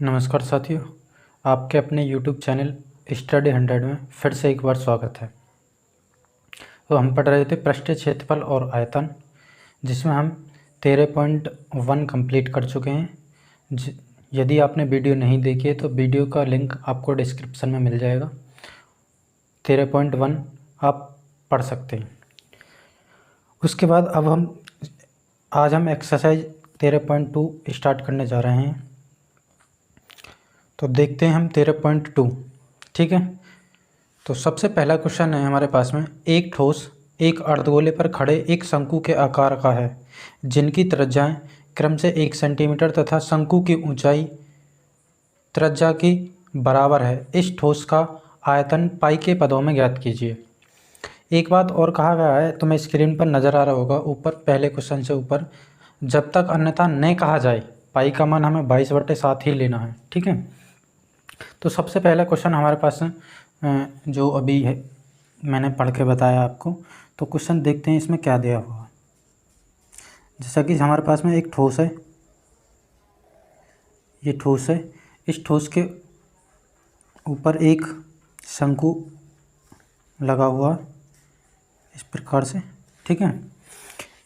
नमस्कार साथियों, आपके अपने YouTube चैनल स्टडी 100 में फिर से एक बार स्वागत है। तो हम पढ़ रहे थे पृष्ठीय क्षेत्रफल और आयतन, जिसमें हम 13.1 कंप्लीट कर चुके हैं। यदि आपने वीडियो नहीं देखी है तो वीडियो का लिंक आपको डिस्क्रिप्शन में मिल जाएगा। 13.1 आप पढ़ सकते हैं। उसके बाद आज हम एक्सरसाइज 13.2 स्टार्ट करने जा रहे हैं। तो देखते हैं हम 13.2। ठीक है, तो सबसे पहला क्वेश्चन है हमारे पास में, एक ठोस एक अर्धगोले पर खड़े एक शंकु के आकार का है, जिनकी त्रिज्याएं क्रम से 1 सेंटीमीटर तथा शंकु की ऊंचाई त्रिज्या की बराबर है। इस ठोस का आयतन पाई के पदों में ज्ञात कीजिए। एक बात और कहा गया है, तुम्हें स्क्रीन पर नज़र आ रहा होगा ऊपर, पहले क्वेश्चन से ऊपर, जब तक अन्यथा न कहा जाए पाई का मान हमें 22/7 ही लेना है। ठीक है, तो सबसे पहला क्वेश्चन हमारे पास जो अभी है मैंने पढ़ के बताया आपको, तो क्वेश्चन देखते हैं इसमें क्या दिया हुआ। जैसा कि हमारे पास में एक ठोस है, ये ठोस है, इस ठोस के ऊपर एक शंकु लगा हुआ इस प्रकार से। ठीक है,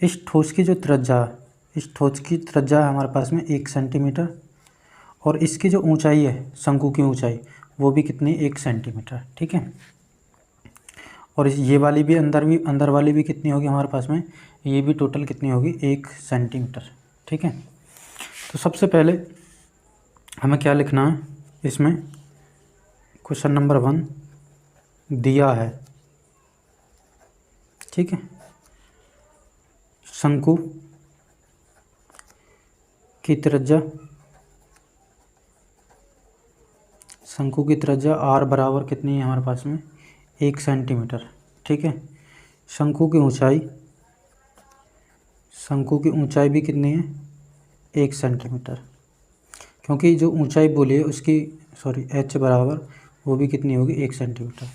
इस ठोस की जो त्रिज्या, इस ठोस की त्रिज्या हमारे पास में 1 सेंटीमीटर, और इसकी जो ऊंचाई है, शंकु की ऊंचाई, वो भी कितनी, 1 सेंटीमीटर। ठीक है, और ये वाली भी अंदर वाली भी कितनी होगी हमारे पास में, ये भी टोटल कितनी होगी, 1 सेंटीमीटर। ठीक है, तो सबसे पहले हमें क्या लिखना है इसमें, क्वेश्चन नंबर 1 दिया है। ठीक है, शंकु की त्रिज्या, शंकु की त्रिज्या r बराबर कितनी है हमारे पास में, 1 सेंटीमीटर। ठीक है, शंकु की ऊंचाई, शंकु की ऊंचाई भी कितनी है, 1 सेंटीमीटर, क्योंकि जो ऊंचाई बोली है उसकी h बराबर वो भी कितनी होगी, 1 सेंटीमीटर।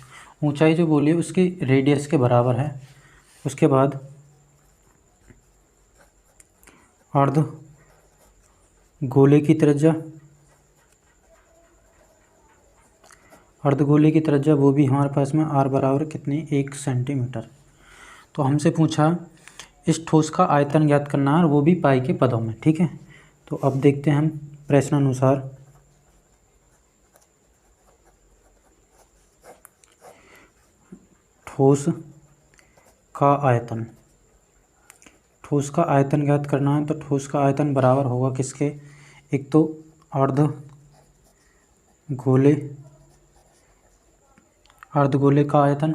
ऊंचाई जो बोली है उसकी रेडियस के बराबर है। उसके बाद अर्ध गोले की त्रिज्या, अर्धगोले की त्रिज्या वो भी हमारे पास में r बराबर कितनी, 1 सेंटीमीटर। तो हमसे पूछा इस ठोस का आयतन ज्ञात करना है, और वो भी पाई के पदों में। ठीक है, तो अब देखते हैं हम प्रश्न अनुसार। ठोस का आयतन, ठोस का आयतन ज्ञात करना है, तो ठोस का आयतन बराबर होगा किसके, एक तो अर्धगोले का आयतन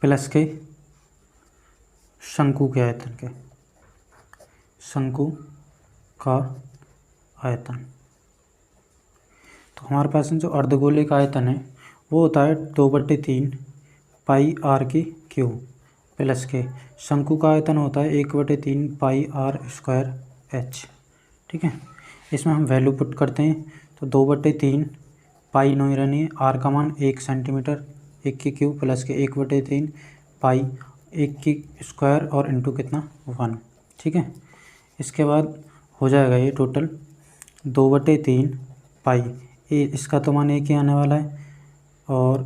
प्लस के शंकु के आयतन के, शंकु का आयतन। तो हमारे पास में जो अर्धगोले का आयतन है वो होता है 2/3 पाई r की क्यूब, प्लस के शंकु का आयतन होता है 1/3 पाई r² h। ठीक है, इसमें हम वैल्यू पुट करते हैं, तो 2/3 पाई नहीं रहनी है, r का मान 1 सेंटीमीटर, 1 की क्यूब प्लस के 1/3 पाई 1 की स्क्वायर और इंटू कितना, 1। ठीक है, इसके बाद हो जाएगा ये टोटल 2/3 पाई, इसका तो मान 1 ही आने वाला है, और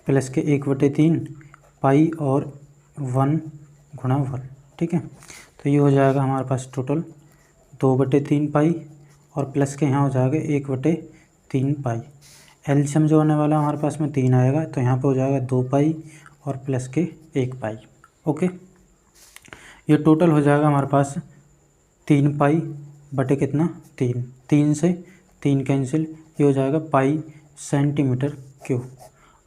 प्लस के 1/3 पाई और 1 गुणा 1। ठीक है, तो ये हो जाएगा हमारे पास टोटल 2/3 पाई, और प्लस के यहाँ हो जाएगा 1/3 पाई। एलसीएम जो होने वाला हमारे पास में 3 आएगा, तो यहाँ पे हो जाएगा 2 पाई और प्लस के 1 पाई। ओके, ये टोटल हो जाएगा हमारे पास 3 पाई बटे कितना, 3, 3 से 3 कैंसिल, ये हो जाएगा पाई सेंटीमीटर क्यूब।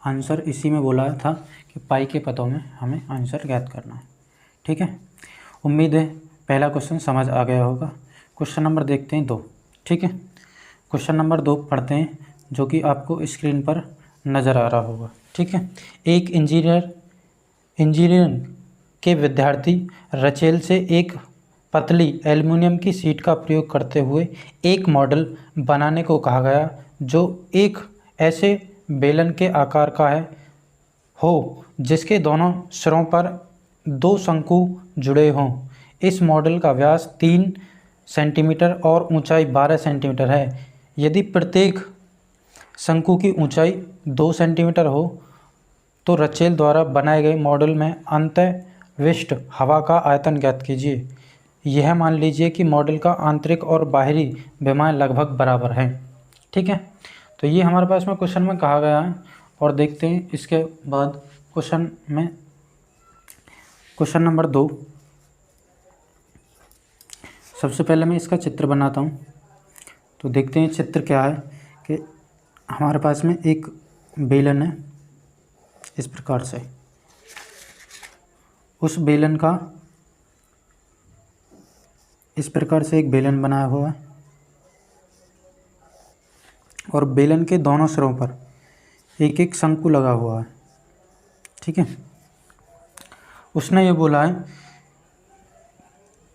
आंसर इसी में बोला था कि पाई के पदों में हमें आंसर ज्ञात करना है। ठीक है, उम्मीद है पहला क्वेश्चन समझ आ गया होगा। क्वेश्चन नंबर देखते हैं 2। ठीक है, क्वेश्चन नंबर 2 पढ़ते हैं, जो कि आपको स्क्रीन पर नज़र आ रहा होगा। ठीक है, एक इंजीनियर के विद्यार्थी रचेल से एक पतली एल्युमिनियम की शीट का प्रयोग करते हुए एक मॉडल बनाने को कहा गया, जो एक ऐसे बेलन के आकार का हो जिसके दोनों सिरों पर 2 शंकु जुड़े हों। इस मॉडल का व्यास 3 सेंटीमीटर और ऊंचाई 12 सेंटीमीटर है। यदि प्रत्येक शंकु की ऊंचाई 2 सेंटीमीटर हो तो रचेल द्वारा बनाए गए मॉडल में अंतःविष्ट हवा का आयतन ज्ञात कीजिए। यह मान लीजिए कि मॉडल का आंतरिक और बाहरी विमाएं लगभग बराबर हैं। ठीक है, तो ये हमारे पास में क्वेश्चन में कहा गया है। और देखते हैं इसके बाद क्वेश्चन में, क्वेश्चन नंबर 2। सबसे पहले मैं इसका चित्र बनाता हूँ। तो देखते हैं चित्र क्या है कि हमारे पास में एक बेलन है इस प्रकार से। उस बेलन का इस प्रकार से एक बेलन बनाया हुआ है और बेलन के दोनों सिरों पर एक एक शंकु लगा हुआ है। ठीक है, उसने ये बोला है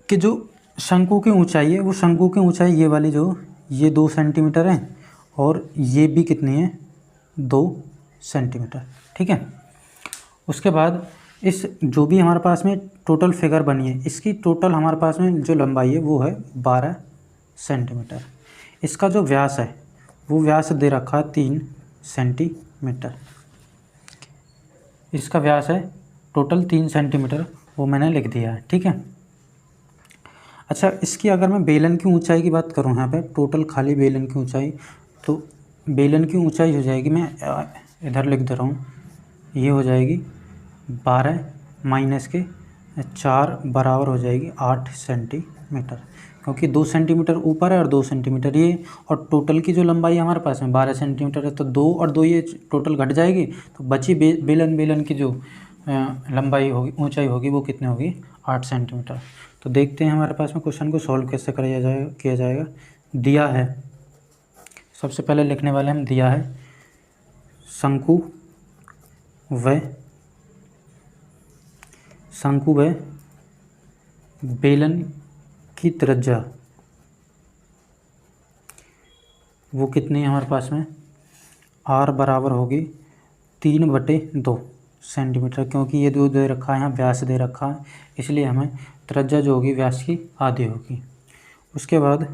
कि जो शंकु की ऊंचाई है, वो शंकु की ऊंचाई ये वाली जो ये 2 सेंटीमीटर है और ये भी कितनी है 2 सेंटीमीटर। ठीक है, उसके बाद इस जो भी हमारे पास में टोटल फिगर बनी है, इसकी टोटल हमारे पास में जो लंबाई है वो है 12 सेंटीमीटर। इसका जो व्यास है वो व्यास दे रखा है 3 सेंटीमीटर। इसका व्यास है टोटल 3 सेंटीमीटर, वो मैंने लिख दिया है। ठीक है, अच्छा इसकी अगर मैं बेलन की ऊंचाई की बात करूँ, यहाँ पे टोटल खाली बेलन की ऊंचाई, तो बेलन की ऊंचाई हो जाएगी, मैं इधर लिख दे रहा हूँ, ये हो जाएगी 12 माइनस के 4 बराबर हो जाएगी 8 सेंटीमीटर, क्योंकि 2 सेंटीमीटर ऊपर है और 2 सेंटीमीटर ये, और टोटल की जो लंबाई हमारे पास में 12 सेंटीमीटर है, तो 2 और 2 ये टोटल घट जाएगी, तो बची बेलन की जो लंबाई होगी, ऊंचाई होगी, वो कितनी होगी 8 सेंटीमीटर। तो देखते हैं हमारे पास में क्वेश्चन को सॉल्व कैसे किया जाएगा। दिया है, सबसे पहले लिखने वाले हम दिया है शंकु व बेलन की त्रिज्या वो कितनी है हमारे पास में, r बराबर होगी 3/2 सेंटीमीटर, क्योंकि ये दो दे रखा है, यहाँ व्यास दे रखा है, इसलिए हमें त्रिज्या जो होगी व्यास की आधी होगी। उसके बाद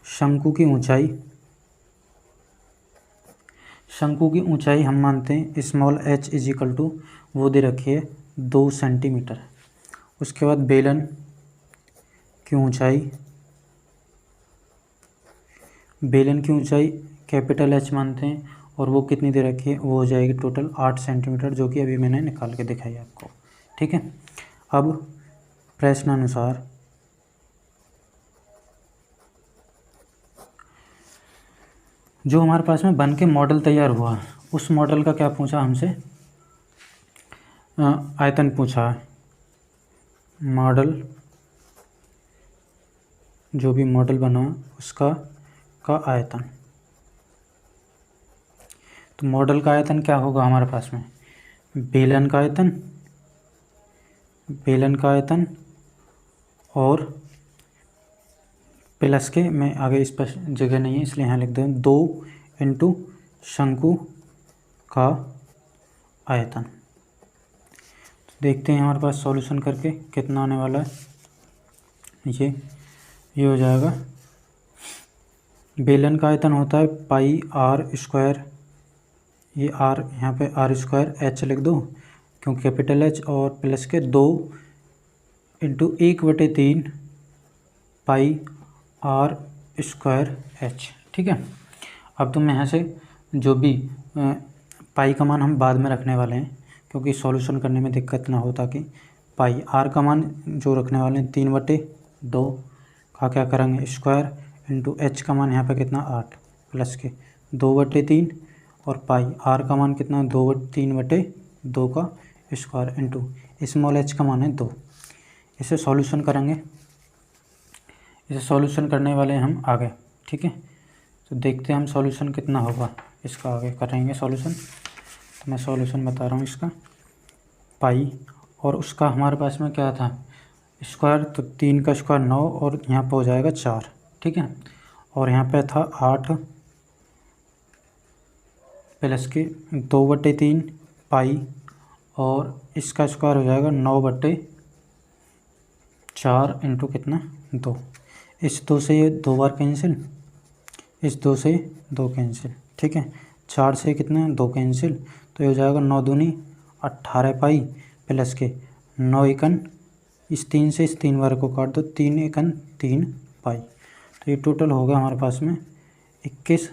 शंकु की ऊंचाई हम मानते हैं स्मॉल h इजिकल टू वो दे रखी है 2 सेंटीमीटर। उसके बाद बेलन की ऊंचाई कैपिटल H मानते हैं, और वो कितनी दे रखी है, वो हो जाएगी टोटल 8 सेंटीमीटर, जो कि अभी मैंने निकाल के दिखाई आपको। ठीक है, अब प्रश्नानुसार जो हमारे पास में बन के मॉडल तैयार हुआ, उस मॉडल का क्या पूछा हमसे, आयतन पूछा है। मॉडल जो भी मॉडल बना उसका आयतन, तो मॉडल का आयतन क्या होगा हमारे पास में, बेलन का आयतन और प्लस के, मैं आगे इस पर जगह नहीं है इसलिए यहाँ लिख दूँ 2 इंटू शंकु का आयतन। देखते हैं हमारे पास सॉल्यूशन करके कितना आने वाला है। ये हो जाएगा, बेलन का आयतन होता है पाई r स्क्वायर, ये r यहाँ पे r स्क्वायर h लिख दो क्योंकि कैपिटल H, और प्लस के 2 इंटू 1/3 पाई r स्क्वायर h। ठीक है, अब तुम यहाँ से जो भी पाई का मान हम बाद में रखने वाले हैं, क्योंकि सॉल्यूशन करने में दिक्कत ना हो, ताकि पाई r का मान जो रखने वाले हैं 3/2 का क्या करेंगे स्क्वायर, इंटू h का मान यहाँ पे कितना 8 प्लस के 2/3, और पाई r का मान कितना 3/2 का स्क्वायर, इंटू स्मॉल h का मान है 2। इसे सॉल्यूशन करेंगे, इसे सॉल्यूशन करने वाले हम आगे। ठीक है, तो देखते हैं हम सॉल्यूशन कितना होगा इसका, आगे करेंगे सॉल्यूशन। तो मैं सॉल्यूशन बता रहा हूँ इसका, पाई और उसका हमारे पास में क्या था स्क्वायर, तो 3 का स्क्वायर 9, और यहाँ पे हो जाएगा 4। ठीक है, और यहाँ पे था 8 प्लस के 2/3 पाई, और इसका स्क्वायर हो जाएगा 9/, 4 इंटू कितना 2, इस 2 से ये 2 बार कैंसिल, इस 2 से 2 कैंसिल, ठीक है। 4 से कितना 2 कैंसिल, तो ये हो जाएगा 9 दूनी 18 पाई प्लस के 9 एकन, इस 3 से इस 3 बार को काट दो, 3 एकन 3 पाई, तो ये टोटल होगा हमारे पास में 21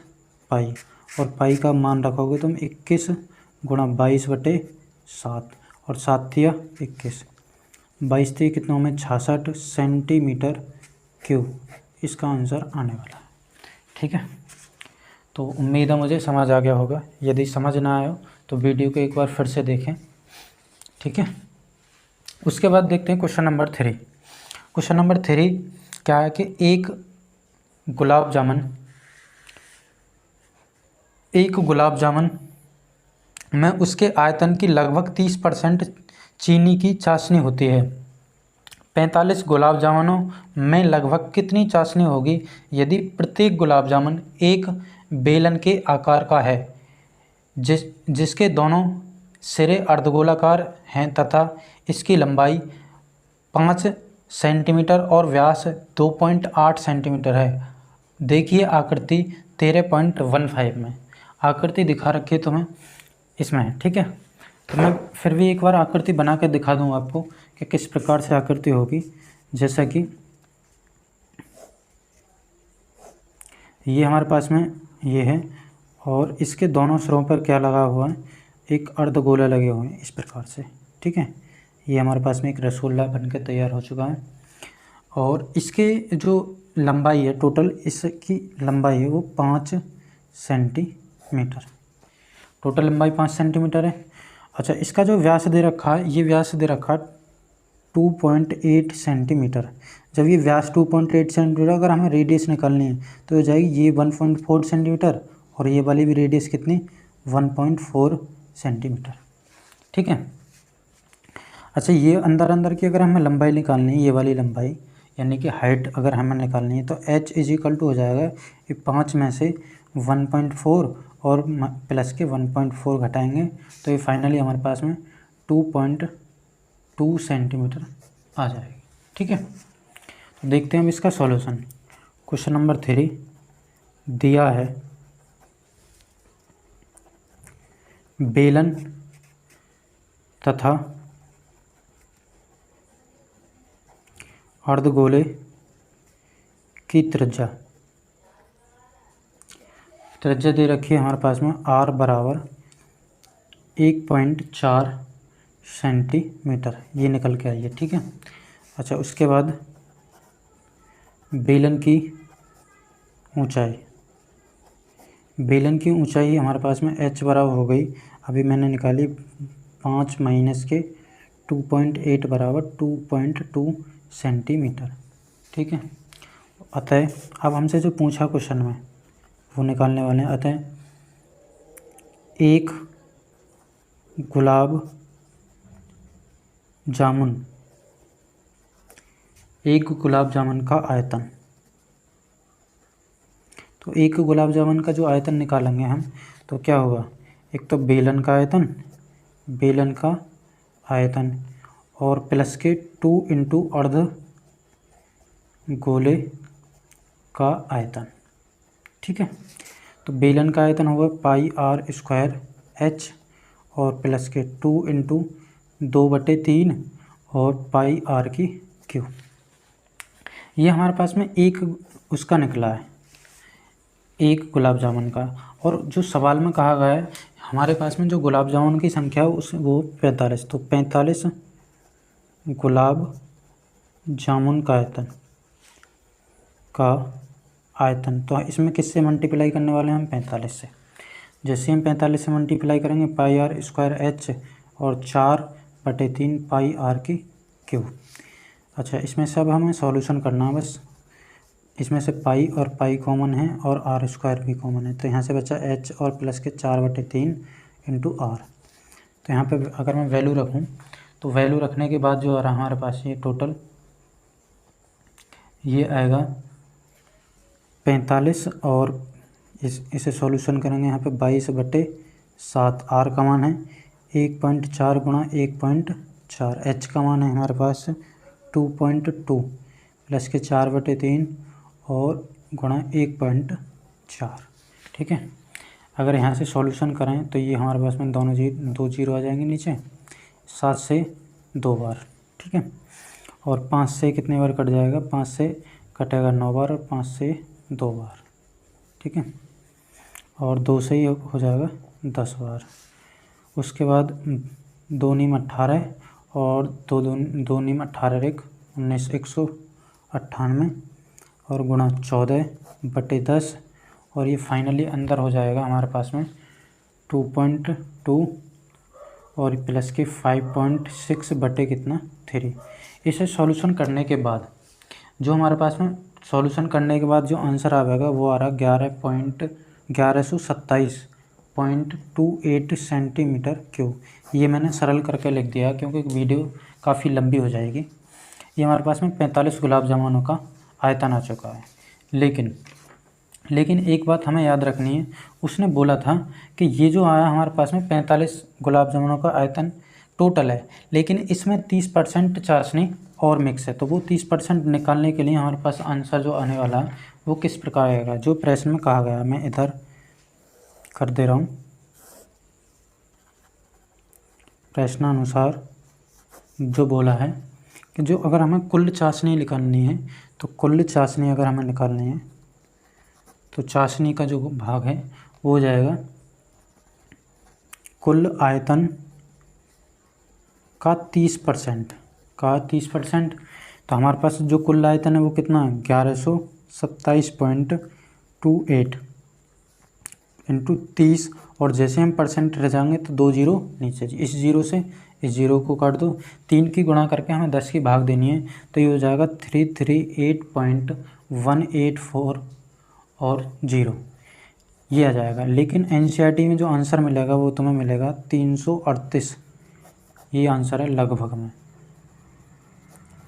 पाई। और पाई का मान रखोगे तुम 21 गुणा 22/7, और 7 थिया 21, 22 थी कितना में 66 सेंटीमीटर क्यूब, इसका आंसर आने वाला है, ठीक है। तो उम्मीद है मुझे समझ आ गया होगा, यदि समझ ना आया तो वीडियो को एक बार फिर से देखें, ठीक है। उसके बाद देखते हैं क्वेश्चन नंबर 3। क्वेश्चन नंबर 3 क्या है कि एक गुलाब जामुन में उसके आयतन की लगभग 30% चीनी की चाशनी होती है। 45 गुलाब जामुनों में लगभग कितनी चाशनी होगी यदि प्रत्येक गुलाब जामुन एक बेलन के आकार का है, जिसके दोनों सिरे अर्धगोलाकार हैं तथा इसकी लंबाई 5 सेंटीमीटर और व्यास 2.8 सेंटीमीटर है। देखिए आकृति 13.15 में आकृति दिखा रखी है तुम्हें इसमें, ठीक है। तो मैं फिर भी एक बार आकृति बना कर दिखा दूँ आपको कि किस प्रकार से आकृति होगी। जैसा कि ये हमारे पास में ये है, और इसके दोनों सिरों पर क्या लगा हुआ है, एक अर्धगोला लगे हुए हैं इस प्रकार से, ठीक है। ये हमारे पास में एक रसगुल्ला बनकर तैयार हो चुका है, और इसके जो लंबाई है, टोटल इसकी लंबाई है वो 5 सेंटीमीटर, टोटल लंबाई 5 सेंटीमीटर है। अच्छा, इसका जो व्यास दे रखा है, ये व्यास दे रखा है 2.8 सेंटीमीटर। जब ये व्यास 2.8 सेंटीमीटर, अगर हमें रेडियस निकालनी है तो हो जाएगी ये 1.4 सेंटीमीटर, और ये वाली भी रेडियस कितनी 1.4 सेंटीमीटर, ठीक है। अच्छा, ये अंदर की अगर हमें लंबाई निकालनी है, ये वाली लंबाई यानी कि हाइट अगर हमें निकालनी है, तो h = हो जाएगा ये 5 में से 1.4 और प्लस के 1.4 घटाएंगे तो ये फाइनली हमारे पास में 2.2 सेंटीमीटर आ जाएगी, ठीक है। तो देखते हैं हम इसका सॉल्यूशन। क्वेश्चन नंबर 3 दिया है, बेलन तथा अर्धगोले की त्रिज्या दे रखी है हमारे पास में r बराबर 1.4 सेंटीमीटर, ये निकल के आई है, ठीक है। अच्छा, उसके बाद बेलन की ऊंचाई हमारे पास में h बराबर हो गई, अभी मैंने निकाली 5 माइनस के 2.8 बराबर 2.2 सेंटीमीटर, ठीक है। अतः अब हमसे जो पूछा क्वेश्चन में वो निकालने वाले हैं। अतः एक गुलाब जामुन का आयतन, तो एक गुलाब जामुन का जो आयतन निकालेंगे हम, तो क्या होगा, एक तो बेलन का आयतन और प्लस के 2 इंटू अर्ध गोले का आयतन, ठीक है। तो बेलन का आयतन होगा πr² h और प्लस के 2 इंटू 2/3 और πr³। ये हमारे पास में एक उसका निकला है, एक गुलाब जामुन का। और जो सवाल में कहा गया है हमारे पास में जो गुलाब जामुन की संख्या है वो 45, तो 45 गुलाब जामुन का आयतन, तो इसमें किससे मल्टीप्लाई करने वाले हैं हम 45 से। जैसे हम 45 से मल्टीप्लाई करेंगे πr² h और 4/3 πr³। अच्छा, इसमें सब हमें सॉल्यूशन करना है बस। इसमें से पाई और पाई कॉमन है और r² भी कॉमन है, तो यहाँ से बचा h और प्लस के 4/3 इंटू r। तो यहाँ पे अगर मैं वैल्यू रखूँ तो वैल्यू रखने के बाद जो आ रहा हमारे पास ये टोटल ये आएगा 45, और इसे सॉल्यूशन करेंगे यहाँ पे 22/7, r का मान है 1.4 गुणा 1.4, h का मान है हमारे पास 2.2 प्लस के 4/3 और गुणा 1.4। ठीक है, अगर यहाँ से सॉल्यूशन करें तो ये हमारे पास में दोनों दो जीरो आ जाएंगे नीचे, 7 से 2 बार। ठीक है, और 5 से कितने बार कट जाएगा, 5 से कटेगा 9 बार और 5 से 2 बार। ठीक है, और 2 से ही हो जाएगा 10 बार। उसके बाद 2 नीम 18 और 2 नीम 18 एक 19, 198 और गुणा 14/10 और ये फाइनली अंदर हो जाएगा हमारे पास में 2.2 और प्लस के 5.6 बटे कितना 3। इसे सॉल्यूशन करने के बाद जो हमारे पास में सॉल्यूशन करने के बाद जो आंसर आएगा वो आ रहा 11.28 सेंटीमीटर क्यूब। ये मैंने सरल करके लिख दिया क्योंकि वीडियो काफ़ी लंबी हो जाएगी। ये हमारे पास में 45 गुलाब जामुनों का आयतन आ चुका है। लेकिन एक बात हमें याद रखनी है, उसने बोला था कि ये जो आया हमारे पास में 45 गुलाब जामुनों का आयतन टोटल है, लेकिन इसमें 30% चाशनी और मिक्स है। तो वो 30% निकालने के लिए हमारे पास आंसर जो आने वाला है वो किस प्रकार आएगा, जो प्रश्न में कहा गया, मैं इधर कर दे रहा हूँ। प्रश्नानुसार जो बोला है कि जो अगर हमें कुल चाशनी निकालनी है तो कुल चाशनी अगर हमें निकालनी है तो चाशनी का जो भाग है वो हो जाएगा कुल आयतन का 30%। तो हमारे पास जो कुल आयतन है वो कितना है, 1127.28 इंटू 30, और जैसे हम परसेंट रह जाएंगे तो 2 जीरो नीचे, इस जीरो से इस जीरो को काट दो, 3 की गुणा करके हमें 10 की भाग देनी है, तो ये हो जाएगा 338.184 और 0 ये आ जाएगा। लेकिन एनसीईआरटी में जो आंसर मिलेगा वो तुम्हें मिलेगा 338, ये आंसर है लगभग में।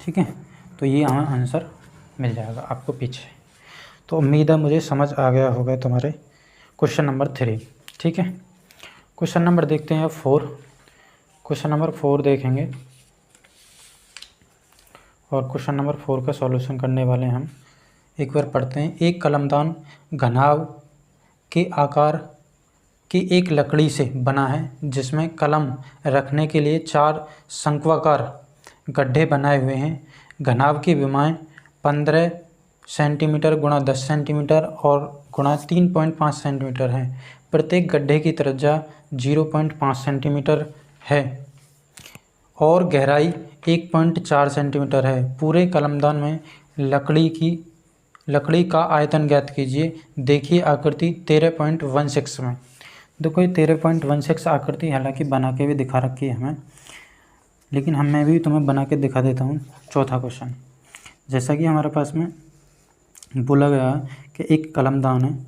ठीक है, तो ये हमें आंसर मिल जाएगा आपको पीछे। तो उम्मीद है मुझे समझ आ गया होगा तुम्हारे क्वेश्चन नंबर 3। ठीक है, क्वेश्चन नंबर देखते हैं 4। क्वेश्चन नंबर 4 देखेंगे और क्वेश्चन नंबर 4 का सॉल्यूशन करने वाले हैं हम। एक बार पढ़ते हैं। एक कलमदान घनाभ के आकार की एक लकड़ी से बना है जिसमें कलम रखने के लिए 4 शंक्वाकार गड्ढे बनाए हुए हैं। घनाभ की विमाएँ 15 सेंटीमीटर गुणा 10 सेंटीमीटर और गुणा 3.5 सेंटीमीटर है। प्रत्येक गड्ढे की त्रिज्या 0.5 सेंटीमीटर है और गहराई 1.4 सेंटीमीटर है। पूरे कलमदान में लकड़ी का आयतन ज्ञात कीजिए। देखिए आकृति 13.16 में। देखो ये 13.16 आकृति हालांकि बना के भी दिखा रखी है हमें, लेकिन मैं भी तुम्हें बना के दिखा देता हूँ। चौथा क्वेश्चन, जैसा कि हमारे पास में बोला गया कि एक कलमदान है,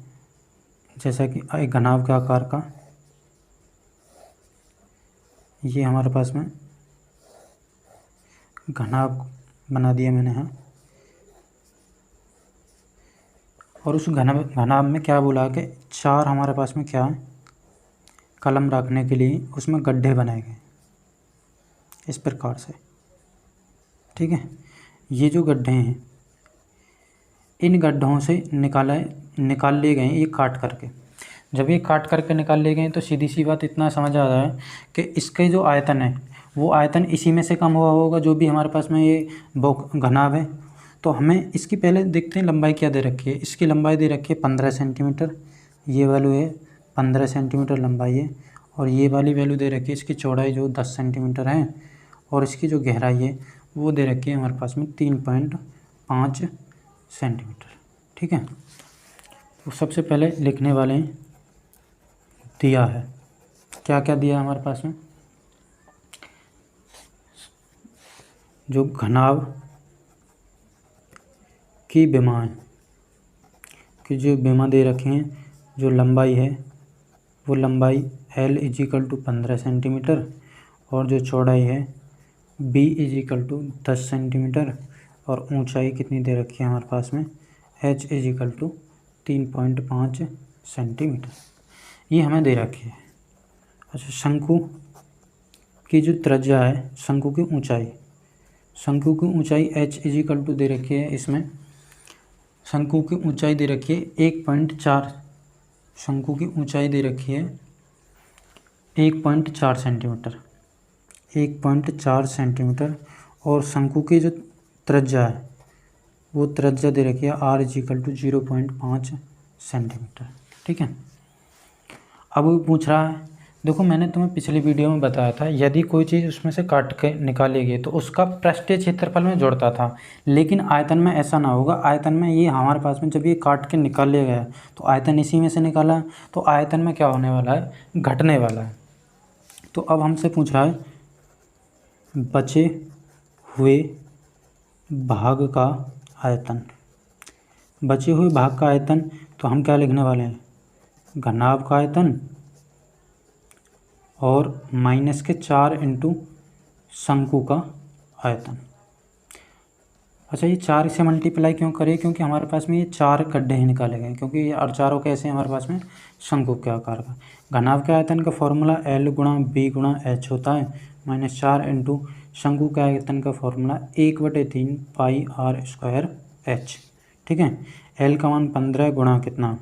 जैसा कि एक घनाभ के आकार का, ये हमारे पास में घनाभ बना दिया मैंने यहाँ। और उस घनाभ में क्या बोला कि 4 हमारे पास में क्या है, कलम रखने के लिए उसमें गड्ढे बनाए गए इस प्रकार से। ठीक है, ये जो गड्ढे हैं इन गड्ढों से निकाल लिए गए ये काट करके। जब ये काट करके निकाल लिए गए तो सीधी सी बात इतना समझ आ रहा है कि इसके जो आयतन है वो आयतन इसी में से कम हुआ होगा जो भी हमारे पास में ये घनाभ है। तो हमें इसकी पहले देखते हैं लंबाई क्या दे रखी है। इसकी लंबाई दे रखी है 15 सेंटीमीटर, ये वैल्यू है 15 सेंटीमीटर लंबाई है। और ये वाली वैल्यू दे रखी है इसकी चौड़ाई जो 10 सेंटीमीटर है, और इसकी जो गहराई है वो दे रखी है हमारे पास में 3.5 सेंटीमीटर। ठीक है, तो सबसे पहले लिखने वाले हैं दिया है, क्या क्या दिया हमारे पास में, जो घनाभ की विमाएँ की जो विमा दे रखे हैं, जो लंबाई है वो लंबाई L = 15 सेंटीमीटर और जो चौड़ाई है B = 10 सेंटीमीटर और ऊंचाई कितनी दे रखी है हमारे पास में H = 3.5 सेंटीमीटर, ये हमें दे रखी है। अच्छा, शंकु की जो त्रिज्या है, शंकु की ऊंचाई, शंकु की ऊंचाई h इजिकल टू दे रखी है, इसमें शंकु की ऊंचाई दे रखी है 1.4, शंकु की ऊंचाई दे रखी है 1.4 सेंटीमीटर, 1.4 सेंटीमीटर। और शंकु की जो त्रिज्या है वो त्रिज्या दे रखी है r इजिकल टू 0.5 सेंटीमीटर। ठीक है। अब वो पूछ रहा है, देखो मैंने तुम्हें पिछली वीडियो में बताया था यदि कोई चीज़ उसमें से काट के निकाली गई तो उसका पृष्ठीय क्षेत्रफल में जुड़ता था, लेकिन आयतन में ऐसा ना होगा। आयतन में ये हमारे पास में जब ये काट के निकाल लिया गया तो आयतन इसी में से निकाला है, तो आयतन में क्या होने वाला है, घटने वाला है। तो अब हमसे पूछ रहा है बचे हुए भाग का आयतन। बचे हुए भाग का आयतन तो हम क्या लिखने वाले हैं, घनाभ का आयतन और -4 इंटू शंकु का आयतन। अच्छा, ये 4 से मल्टीप्लाई क्यों करें, क्योंकि हमारे पास में ये 4 गड्ढे ही निकाले गए, क्योंकि ये और चारों कैसे हैं हमारे पास में शंकु के आकार का। घनाभ के आयतन का फॉर्मूला L गुणा B गुणा H होता है, -4 इंटू शंकु के आयतन का फॉर्मूला 1/3 पाई r स्क्वायर h। ठीक है। L का मान 15 गुणा कितना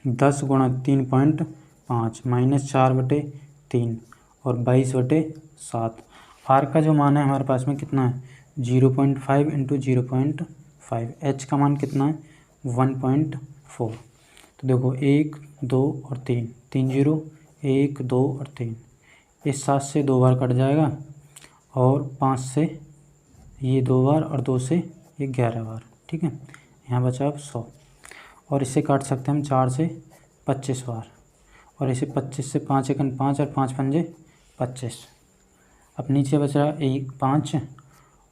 10 गुणा 3.5 -4/3 और 22/7। r का जो मान है हमारे पास में कितना है 0.5 इंटू 0.5। h का मान कितना है 1.4। तो देखो 1 2 और 3, 3 0, 1 2 और 3, इस 7 से 2 बार कट जाएगा और 5 से ये 2 बार और 2 से ये 11 बार। ठीक है। यहाँ बचा अब 100 और इससे काट सकते हैं हम 4 से 25 बार और इसे 25 से 5 एकन 5 और 5 पंजे 25। अब नीचे बच रहा 1 5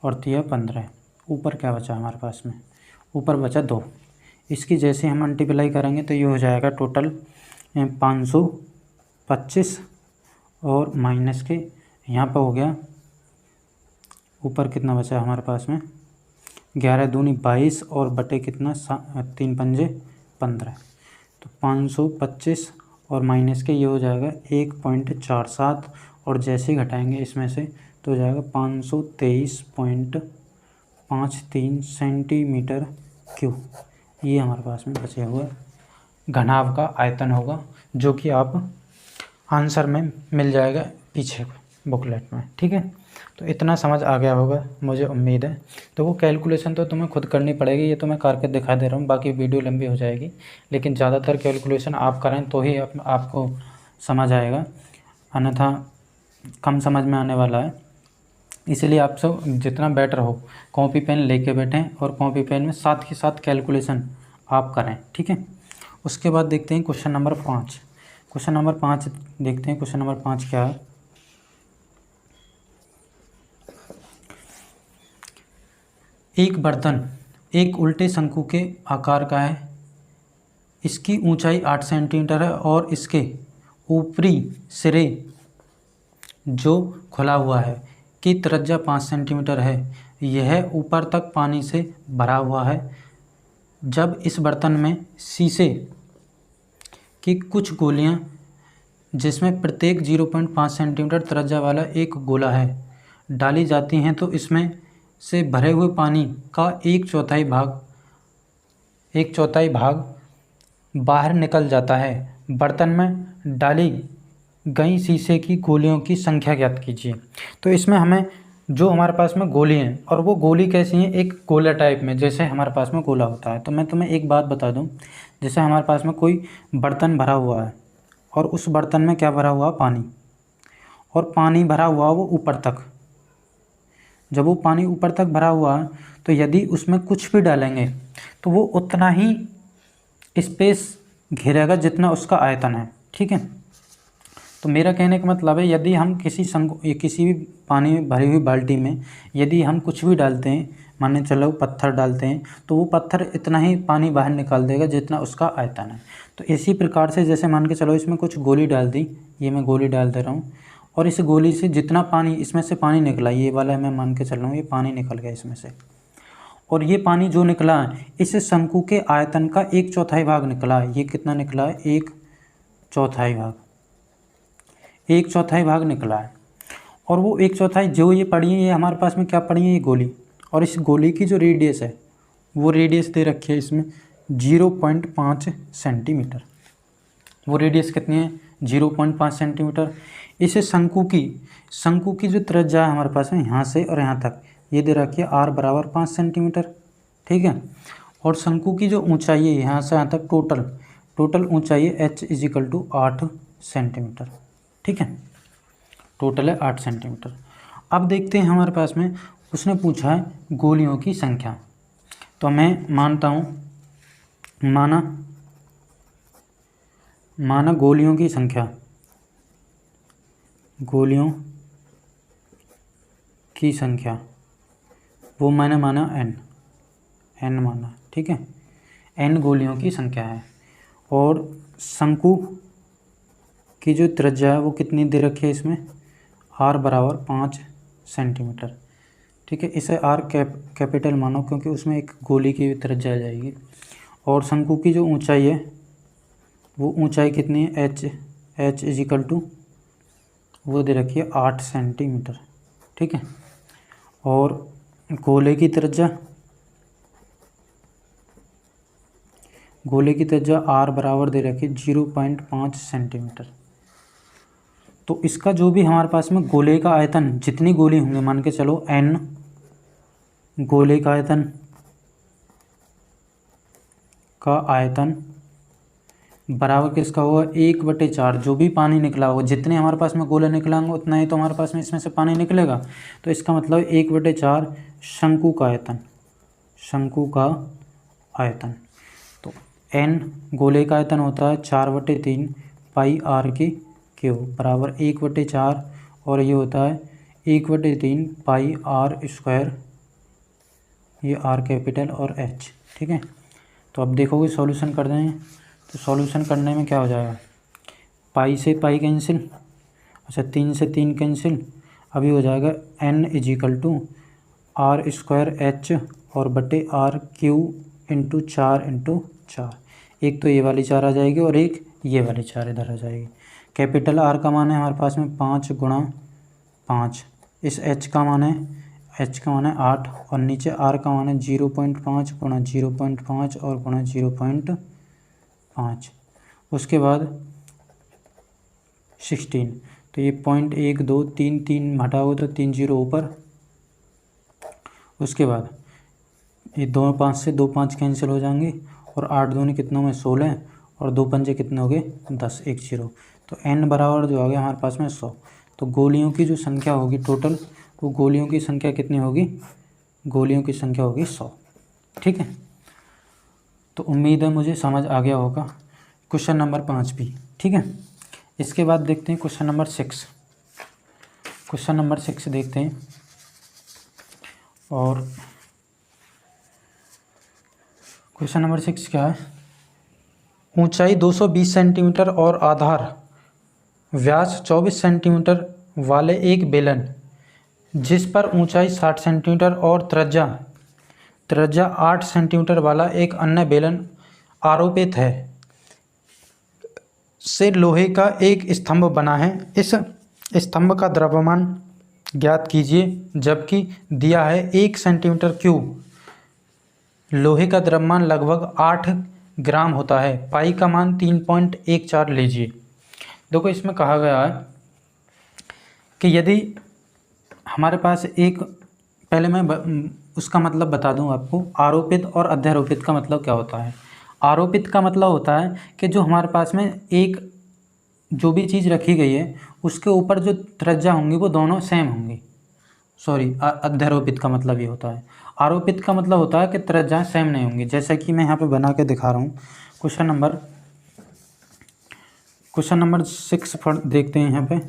और 3 15। ऊपर क्या बचा हमारे पास में, ऊपर बचा 2। इसकी जैसे हम मल्टीप्लाई करेंगे तो ये हो जाएगा टोटल 525 और माइनस के यहाँ पर हो गया ऊपर कितना बचा हमारे पास में 11 दूनी 22 और बटे कितना 3 पंजे 15। तो 525 और माइनस के ये हो जाएगा 1.47 और जैसे ही घटाएंगे इसमें से तो हो जाएगा 523.53 सेंटीमीटर क्यूब। ये हमारे पास में बचे हुए घनाभ का आयतन होगा, जो कि आप आंसर में मिल जाएगा पीछे बुकलेट में। ठीक है। तो इतना समझ आ गया होगा मुझे उम्मीद है। तो वो कैलकुलेशन तो तुम्हें खुद करनी पड़ेगी, ये तो मैं करके दिखा दे रहा हूँ, बाकी वीडियो लंबी हो जाएगी, लेकिन ज़्यादातर कैलकुलेशन आप करें तो ही आपको समझ आएगा, अन्यथा कम समझ में आने वाला है। इसलिए आप सब जितना बेटर हो कॉपी पेन लेके बैठें और कॉपी पेन में साथ ही साथ कैलकुलेशन आप करें। ठीक है। उसके बाद देखते हैं क्वेश्चन नंबर 5। क्वेश्चन नंबर 5 देखते हैं। क्वेश्चन नंबर 5 क्या है, एक बर्तन एक उल्टे शंकु के आकार का है, इसकी ऊंचाई 8 सेंटीमीटर है और इसके ऊपरी सिरे जो खुला हुआ है की त्रिज्या 5 सेंटीमीटर है। यह ऊपर तक पानी से भरा हुआ है। जब इस बर्तन में शीशे की कुछ गोलियां जिसमें प्रत्येक 0.5 सेंटीमीटर त्रिज्या वाला एक गोला है डाली जाती हैं तो इसमें से भरे हुए पानी का एक चौथाई भाग बाहर निकल जाता है। बर्तन में डाली गई शीशे की गोलियों की संख्या ज्ञात कीजिए। तो इसमें हमें जो हमारे पास में गोली हैं और वो गोली कैसी हैं, एक गोला टाइप में, जैसे हमारे पास में गोला होता है। तो मैं तुम्हें एक बात बता दूं, जैसे हमारे पास में कोई बर्तन भरा हुआ है और उस बर्तन में क्या भरा हुआ, पानी, और पानी भरा हुआ वो ऊपर तक। जब वो पानी ऊपर तक भरा हुआ है तो यदि उसमें कुछ भी डालेंगे तो वो उतना ही स्पेस घेरेगा जितना उसका आयतन है। ठीक है। तो मेरा कहने का मतलब है, यदि हम किसी भी पानी में भरी हुई बाल्टी में यदि हम कुछ भी डालते हैं, मान चलो पत्थर डालते हैं, तो वो पत्थर इतना ही पानी बाहर निकाल देगा जितना उसका आयतन है। तो इसी प्रकार से जैसे मान के चलो इसमें कुछ गोली डाल दी, ये मैं गोली डाल दे रहा हूँ, और इस गोली से जितना पानी इसमें से पानी निकला, ये वाला मैं मान के चल रहा हूँ, ये पानी निकल गया इसमें से, और ये पानी जो निकला है इस शंकु के आयतन का 1/4 भाग निकला है। ये कितना निकला है, 1/4 भाग, 1/4 भाग निकला है। और वो 1/4 जो ये पड़ी है, ये हमारे पास में क्या पड़ी है, ये गोली, और इस गोली की जो रेडियस है वो रेडियस दे रखी है इसमें 0.5 सेंटीमीटर। वो रेडियस कितनी है, 0.5 सेंटीमीटर। इसे शंकु की जो त्रिज्या है हमारे पास में यहाँ से और यहाँ तक, ये दे रखी है r बराबर 5 सेंटीमीटर, ठीक है। और शंकु की जो ऊंचाई है यहाँ से यहाँ तक टोटल ऊंचाई है h इजिकल टू 8 सेंटीमीटर, ठीक है। टोटल है 8 सेंटीमीटर। अब देखते हैं हमारे पास में उसने पूछा है गोलियों की संख्या। तो मैं मानता हूँ, माना गोलियों की संख्या वो मैंने माना n माना, ठीक है। n गोलियों की संख्या है और शंकु की जो त्रिज्या है वो कितनी दे रखी है इसमें, r बराबर 5 सेंटीमीटर, ठीक है। इसे r कैपिटल मानो क्योंकि उसमें एक गोली की त्रिज्या आ जाएगी। और शंकु की जो ऊंचाई है वो ऊंचाई कितनी है, h इजिकल टू वो दे रखी है 8 सेंटीमीटर, ठीक है। और गोले की त्रिज्या r बराबर दे रखी है 0.5 सेंटीमीटर। तो इसका जो भी हमारे पास में गोले का आयतन, जितनी गोली होंगे मान के चलो n गोले का आयतन बराबर किसका होगा, 1/4 जो भी पानी निकला होगा, जितने हमारे पास में गोले निकला होंगे उतना ही तो हमारे पास में इसमें से पानी निकलेगा। तो इसका मतलब 1/4 शंकु का आयतन। तो n गोले का आयतन होता है 4/3 पाई r की क्यूब बराबर 1/4 और ये होता है 1/3 पाई r स्क्वायर, ये r कैपिटल और h, ठीक है। तो अब देखोगे सॉल्यूशन कर दें तो सॉल्यूशन करने में क्या हो जाएगा, पाई से पाई कैंसिल, अच्छा 3 से 3 कैंसिल, अभी हो जाएगा n is equal to r square h और बटे r क्यू इंटू 4 एक तो ये वाली 4 आ जाएगी और एक ये वाली 4 इधर आ जाएगी। कैपिटल R का मान है हमारे पास में 5 गुणा 5, इस h का मान है 8 और नीचे R का मान है 0.5 गुणा 0.5 और गुणा 0.5, उसके बाद 16, तो ये 0.123 हटाओगे तो 3 0 ऊपर, उसके बाद ये 2 5 से 2 5 कैंसिल हो जाएंगे और 8 दूनी कितनों में 16 और 2 पंजे कितने हो गए 10, 1 0। तो n बराबर जो आ गया हमारे पास में 100। तो गोलियों की जो संख्या होगी टोटल, वो गोलियों की संख्या कितनी होगी, गोलियों की संख्या होगी 100, ठीक है। तो उम्मीद है मुझे समझ आ गया होगा क्वेश्चन नंबर 5 भी, ठीक है। इसके बाद देखते हैं क्वेश्चन नंबर 6। क्वेश्चन नंबर 6 देखते हैं और क्वेश्चन नंबर 6 क्या है, ऊंचाई 220 सेंटीमीटर और आधार व्यास 24 सेंटीमीटर वाले एक बेलन जिस पर ऊंचाई 60 सेंटीमीटर और त्रिज्या 8 सेंटीमीटर वाला एक अन्य बेलन आरोपित है से लोहे का एक स्तंभ बना है। इस स्तंभ का द्रव्यमान ज्ञात कीजिए, जबकि दिया है 1 सेंटीमीटर क्यूब लोहे का द्रव्यमान लगभग 8 ग्राम होता है। पाई का मान 3.14 लीजिए। देखो इसमें कहा गया है कि यदि हमारे पास एक, पहले मैं उसका मतलब बता दूं आपको, आरोपित और अध्यारोपित का मतलब क्या होता है। आरोपित का मतलब होता है कि जो हमारे पास में एक जो भी चीज़ रखी गई है उसके ऊपर जो त्रिज्या होंगी वो दोनों सेम होंगी। अध्यारोपित का मतलब ये होता है। आरोपित का मतलब होता है कि त्रिज्याएं सेम नहीं होंगी। जैसा कि मैं यहाँ पे बना के दिखा रहा हूँ। क्वेश्चन नंबर 6 देखते हैं यहाँ पे।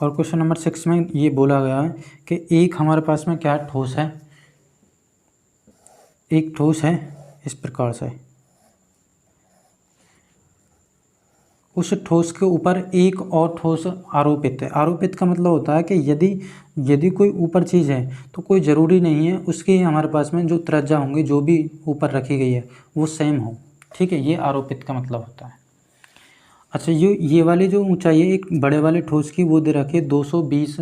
और क्वेश्चन नंबर 6 में ये बोला गया है कि एक हमारे पास में क्या ठोस है, एक ठोस है इस प्रकार से, उस ठोस के ऊपर एक और ठोस आरोपित है। आरोपित का मतलब होता है कि यदि कोई ऊपर चीज़ है तो कोई ज़रूरी नहीं है उसकी हमारे पास में जो त्रिज्या होंगी जो भी ऊपर रखी गई है वो सेम हो, ठीक है। ये आरोपित का मतलब होता है। अच्छा, ये वाली जो ऊंचाई है एक बड़े वाले ठोस की वो दे रखी है 220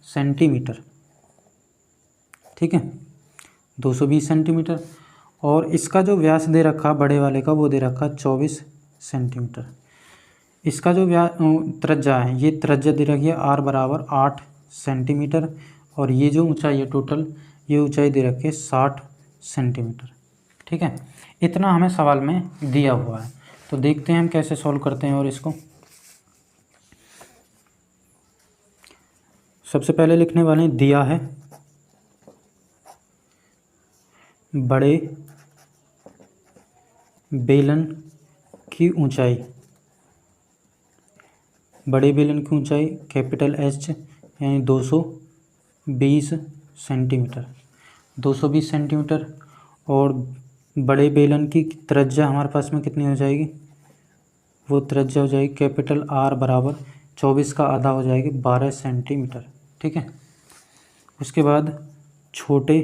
सेंटीमीटर, ठीक है, 220 सेंटीमीटर। और इसका जो व्यास दे रखा बड़े वाले का, वो दे रखा 24 सेंटीमीटर। इसका जो त्रिज्या है, ये त्रिज्या दे रखी है r बराबर 8 सेंटीमीटर, और ये जो ऊंचाई है टोटल, ये ऊंचाई दे रखी है 60 सेंटीमीटर, ठीक है। इतना हमें सवाल में दिया हुआ है। तो देखते हैं हम कैसे सॉल्व करते हैं। और इसको सबसे पहले लिखने वाले हैं, दिया है बड़े बेलन की ऊंचाई, बड़े बेलन की ऊंचाई कैपिटल H यानी 220 सेंटीमीटर, 220 सेंटीमीटर। और बड़े बेलन की त्रिज्या हमारे पास में कितनी हो जाएगी, वो त्रिज्या हो जाएगी कैपिटल R बराबर 24 का आधा हो जाएगी 12 सेंटीमीटर, ठीक है। उसके बाद छोटे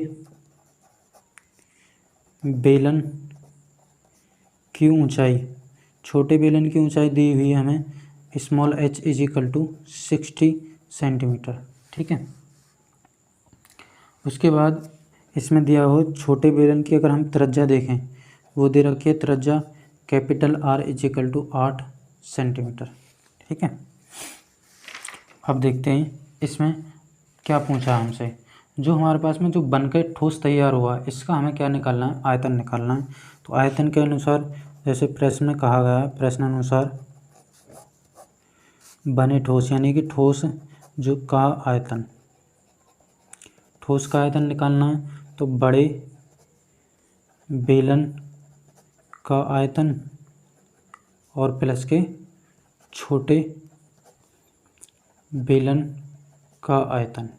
बेलन की ऊंचाई, छोटे बेलन की ऊंचाई दी हुई है हमें small h is equal to 60 centimetre, ठीक है। उसके बाद इसमें दिया हो छोटे बेलन की अगर हम त्रिज्या देखें, वो दे रखी है त्रिज्या capital R is equal to 8 centimetre, ठीक है। अब देखते हैं इसमें क्या पूछा हमसे। जो हमारे पास में जो बनकर ठोस तैयार हुआ है, इसका हमें क्या निकालना है, आयतन निकालना है। तो आयतन के अनुसार जैसे प्रश्न में कहा गया है, प्रश्नानुसार बने ठोस यानी कि ठोस जो का आयतन, ठोस का आयतन निकालना है। तो बड़े बेलन का आयतन और प्लस के छोटे बेलन का आयतन,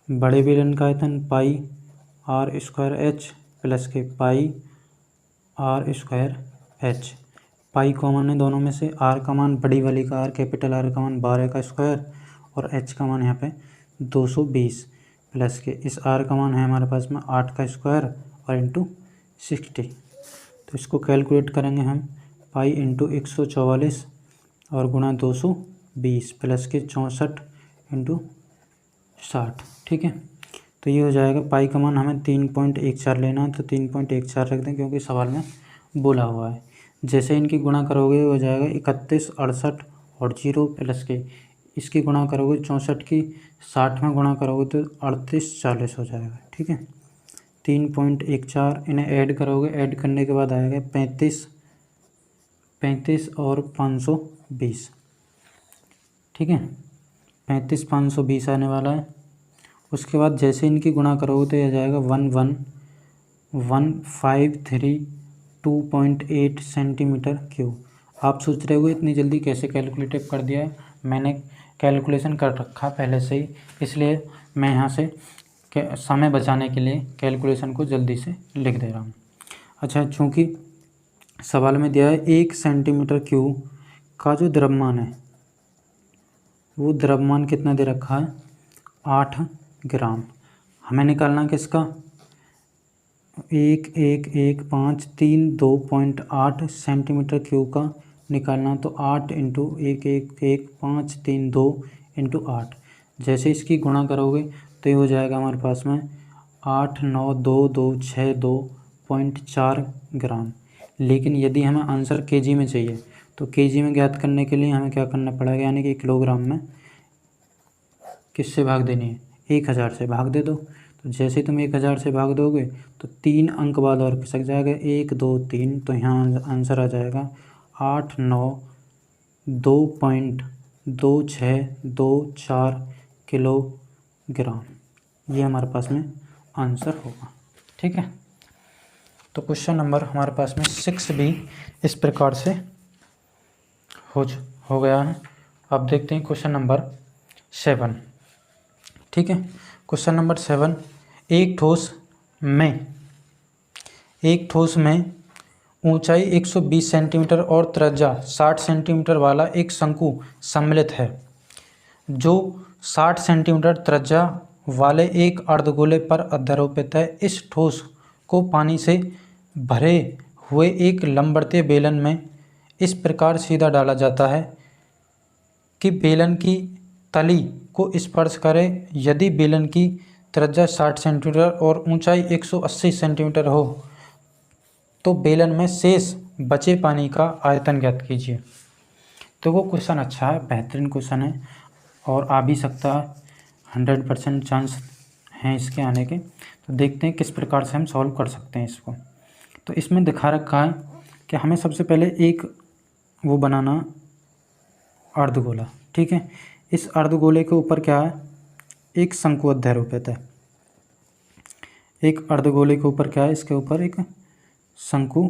बड़े बेलन का आयतन पाई R स्क्वायर H प्लस के पाई R square H। Pi common है दोनों में से, R का मान बड़ी वाली का R, कैपिटल R का मान 12 का स्क्वायर, और H का मान यहाँ पे 220 प्लस के इस R का मान है हमारे पास में 8 का स्क्वायर और इंटू 60। तो इसको कैलकुलेट करेंगे हम, पाई इंटू 144 और गुणा 220 प्लस के 64 इंटू 60, ठीक है। तो ये हो जाएगा, पाई का मान हमें 3.14 लेना है, तो 3.14 रख दें क्योंकि सवाल में बोला हुआ है। जैसे इनकी गुणा करोगे हो जाएगा 31, 68 और 0 प्लस के इसकी गुणा करोगे 64 की 60 में गुणा करोगे तो 38, 40 हो जाएगा, ठीक है। 3.14 इन्हें ऐड करोगे, ऐड करने के बाद आएगा 35 और 520, ठीक है। 35, 520 आने वाला है। उसके बाद जैसे इनकी गुणा करोगे तो यह जाएगा 11,153.2.8 सेंटीमीटर क्यूब। आप सोच रहे हो इतनी जल्दी कैसे कैलकुलेटिव कर दिया है, मैंने कैलकुलेशन कर रखा पहले से ही, इसलिए मैं यहाँ से समय बचाने के लिए कैलकुलेशन को जल्दी से लिख दे रहा हूँ। अच्छा, चूँकि सवाल में दिया है 1 सेंटीमीटर क्यूब का जो द्रव्यमान है, वो द्रव्यमान कितना दे रखा है, 8 ग्राम। हमें निकालना किसका, 1,1,1,532.8 सेंटीमीटर क्यूब का निकालना। तो 8 इंटू 1,1,1,532 इंटू 8, जैसे इसकी गुणा करोगे तो ये हो जाएगा हमारे पास में 8,9,2,2,62.4 ग्राम। लेकिन यदि हमें आंसर केजी में चाहिए तो केजी में ज्ञात करने के लिए हमें क्या करना पड़ेगा, यानी कि किलोग्राम में किससे भाग देनी है, 1000 से भाग दे दो। तो जैसे तुम 1000 से भाग दोगे तो 3 अंक बाद और खिसक जाएगा, 1, 2, 3, तो यहाँ आंसर आ जाएगा 892.2624 किलोग्राम। ये हमारे पास में आंसर होगा, ठीक है। तो क्वेश्चन नंबर हमारे पास में 6 भी इस प्रकार से हो गया है। अब देखते हैं क्वेश्चन नंबर 7, ठीक है। क्वेश्चन नंबर 7, एक ठोस में ऊंचाई 120 सेंटीमीटर और त्रिज्या 60 सेंटीमीटर वाला एक शंकु सम्मिलित है, जो 60 सेंटीमीटर त्रिज्या वाले एक अर्धगोले पर अध्यारोपित है। इस ठोस को पानी से भरे हुए एक लंबवतीय बेलन में इस प्रकार सीधा डाला जाता है कि बेलन की तली को स्पर्श करे यदि बेलन की त्रिज्या 60 सेंटीमीटर और ऊंचाई 180 सेंटीमीटर हो तो बेलन में शेष बचे पानी का आयतन ज्ञात कीजिए। तो वो क्वेश्चन अच्छा है, बेहतरीन क्वेश्चन है और आ भी सकता है, 100% चांस हैं इसके आने के। तो देखते हैं किस प्रकार से हम सॉल्व कर सकते हैं इसको। तो इसमें दिखा रखा है कि हमें सबसे पहले एक वो बनाना अर्धगोला, ठीक है। इस अर्धगोले के ऊपर क्या है, एक शंकु अध्यारोपित है। एक अर्धगोले के ऊपर क्या है, इसके ऊपर एक शंकु,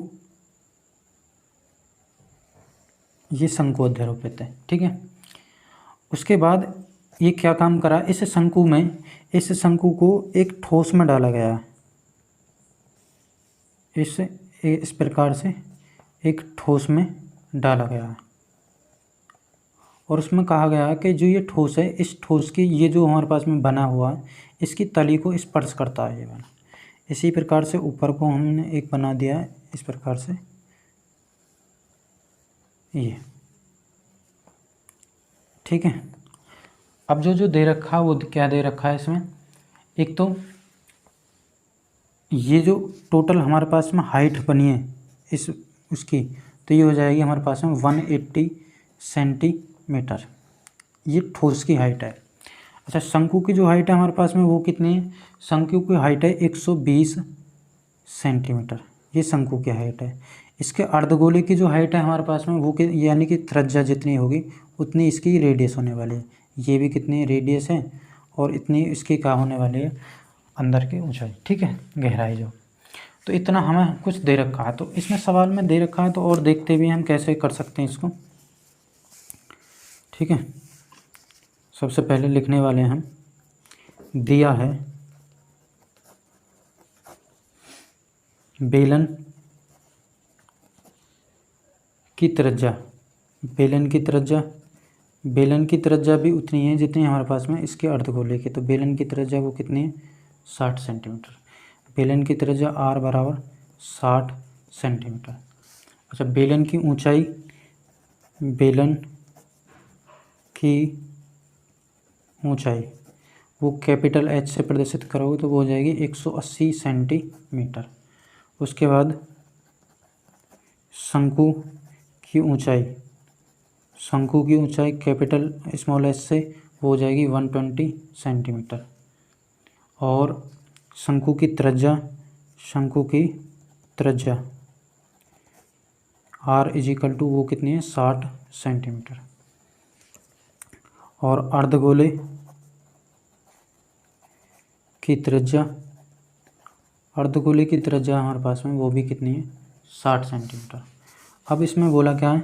ये शंकु अध्यारोपित है, ठीक है। उसके बाद ये क्या काम करा, इस शंकु में, इस शंकु को एक ठोस में डाला गया है। इस प्रकार से एक ठोस में डाला गया है और उसमें कहा गया है कि जो ये ठोस है, इस ठोस की ये जो हमारे पास में बना हुआ है, इसकी तली को स्पर्श करता है ये बना। इसी प्रकार से ऊपर को हमने एक बना दिया है इस प्रकार से, ये, ठीक है। अब जो दे रखा है वो क्या दे रखा है इसमें, एक तो ये जो टोटल हमारे पास में हाइट बनी है इस उसकी, तो ये हो जाएगी हमारे पास में 180 सेंटीमीटर, ये ठोस की हाइट है। अच्छा, शंकु की जो हाइट है हमारे पास में वो कितनी है, शंकु की हाइट है 120 सेंटीमीटर, ये शंकु की हाइट है। इसके अर्धगोले की जो हाइट है हमारे पास में वो यानी कि त्रिज्या जितनी होगी उतनी इसकी रेडियस होने वाली है। ये भी कितनी रेडियस है और इतनी इसकी क्या होने वाली है, अंदर की ऊंचाई, ठीक है, गहराई जो। तो इतना हमें कुछ दे रखा है, तो इसमें सवाल में दे रखा है, तो और देखते भी हम कैसे कर सकते हैं इसको, ठीक है। सबसे पहले लिखने वाले हम, दिया है बेलन की त्रिज्या, बेलन की त्रिज्या भी उतनी है जितनी हमारे पास में इसके अर्धगोले की। तो बेलन की त्रिज्या वो कितनी है, 60 सेंटीमीटर। बेलन की त्रिज्या r बराबर 60 सेंटीमीटर। अच्छा, बेलन की ऊंचाई, बेलन की ऊंचाई वो कैपिटल H से प्रदर्शित करोगे तो वो हो जाएगी 180 सेंटीमीटर। उसके बाद शंकु की ऊंचाई कैपिटल स्मॉल h से वो हो जाएगी 120 सेंटीमीटर। और शंकु की त्रिज्या r इजिकल टू वो कितनी है, 60 सेंटीमीटर। और अर्धगोले की त्रिज्या हमारे पास में वो भी कितनी है, 60 सेंटीमीटर। अब इसमें बोला क्या है,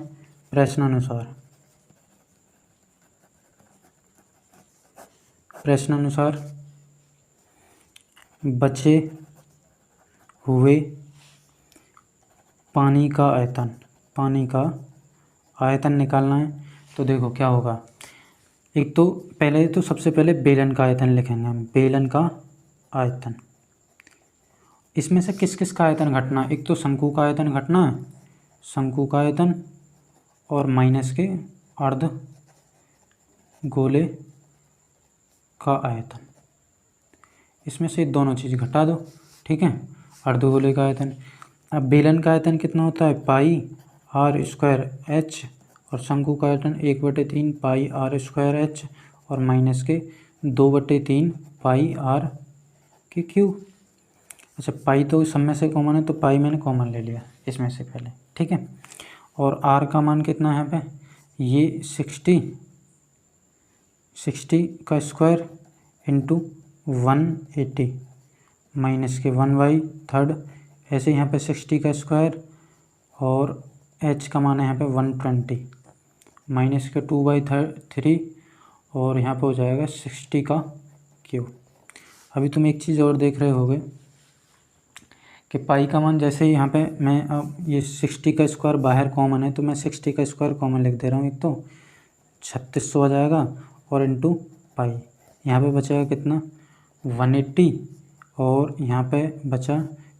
प्रश्नानुसार बचे हुए पानी का आयतन निकालना है। तो देखो क्या होगा, एक तो पहले तो सबसे पहले बेलन का आयतन लिखेंगे हम, बेलन का आयतन। इसमें से किस किस का आयतन घटना, एक तो शंकु का आयतन घटना है, शंकु का आयतन, और माइनस के अर्ध गोले का आयतन। इसमें से दोनों चीज़ घटा दो, ठीक है, अर्धगोले का आयतन। अब बेलन का आयतन कितना होता है, पाई r स्क्वायर h, और शंकु का आयतन 1/3 पाई r स्क्वायर h, और माइनस के 2/3 पाई r के क्यूब। अच्छा, पाई तो सब में से कॉमन है तो पाई मैंने कॉमन ले लिया इसमें से पहले, ठीक है। और r का मान कितना है यहाँ पे, ये 60 का स्क्वायर इंटू 180 माइनस के 1/3, ऐसे यहाँ पे 60 का स्क्वायर, और h का मान है यहाँ पे 120 माइनस के 2/3, और यहाँ पे हो जाएगा 60 का क्यूब। अभी तुम एक चीज़ और देख रहे होगे कि पाई का मान, जैसे यहाँ पे मैं अब ये 60 का स्क्वायर बाहर कॉमन है तो मैं 60 का स्क्वायर कॉमन लिख दे रहा हूँ, एक तो 3600 आ जाएगा, और इंटू पाई, यहाँ पे बचेगा कितना 180, और यहाँ पे बचा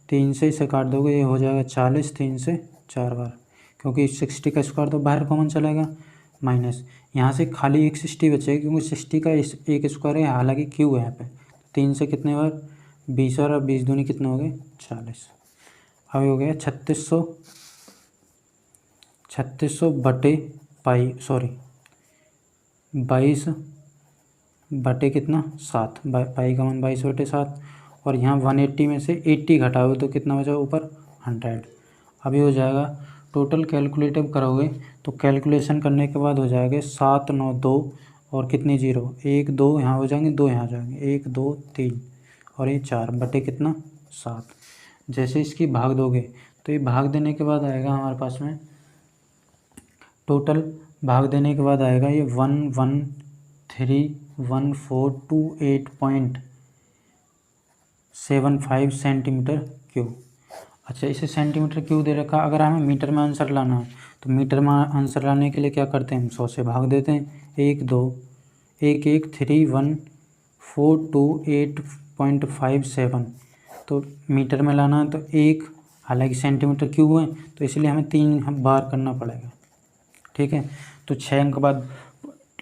3 से इसे काट दोगे ये हो जाएगा 40, 3 से 4 बार, क्योंकि 60 का स्क्वायर तो बाहर कॉमन चलेगा, माइनस यहाँ से खाली एक 60 बचेगा क्योंकि 60 का एक स्क्वायर है, हालांकि क्यू है यहाँ पे। 3 से कितने बार 20 और 20 दूनी कितने हो गए 40। अब हो गया 3600 बटे पाई 22 बटे कितना 7, पाई का मान 22 बटे 7। और यहाँ 180 में से 80 घटाओगे तो कितना बचा ऊपर 100। अभी हो जाएगा टोटल कैलकुलेटिव करोगे तो कैलकुलेशन करने के बाद हो जाएगा 7 9 2 और कितनी 0, 1 2 यहाँ हो जाएंगे, 2 यहाँ हो जाएंगे, 1 2 3 और ये 4 बटे कितना 7। जैसे इसकी भाग दोगे तो ये भाग देने के बाद आएगा हमारे पास में टोटल, भाग देने के बाद आएगा ये 113,148.75 सेंटीमीटर क्यूब। अच्छा, इसे सेंटीमीटर क्यूब दे रखा। अगर हमें मीटर में आंसर लाना है तो मीटर में आंसर लाने के लिए क्या करते हैं, हम 100 से भाग देते हैं। 113,148.57। तो मीटर में लाना है तो 1, हालांकि सेंटीमीटर क्यूब है तो इसलिए हमें 3 बार करना पड़ेगा। ठीक है, तो 6 अंक बाद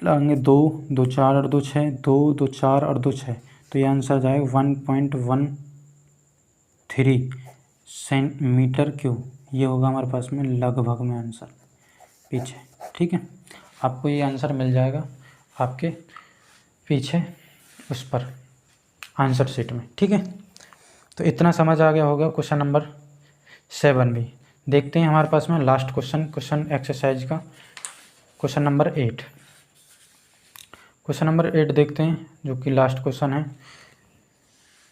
लाएंगे 2 2 4 और 2 6, 2 2 4 और 2 6, तो ये आंसर जाएगा 1.13 सेंटीमीटर क्यूब। ये होगा हमारे पास में लगभग में आंसर पीछे। ठीक है, आपको ये आंसर मिल जाएगा आपके पीछे उस पर आंसर शीट में। ठीक है, तो इतना समझ आ गया होगा क्वेश्चन नंबर 7 भी। देखते हैं हमारे पास में लास्ट क्वेश्चन एक्सरसाइज का क्वेश्चन नंबर 8। क्वेश्चन नंबर 8 देखते हैं जो कि लास्ट क्वेश्चन है।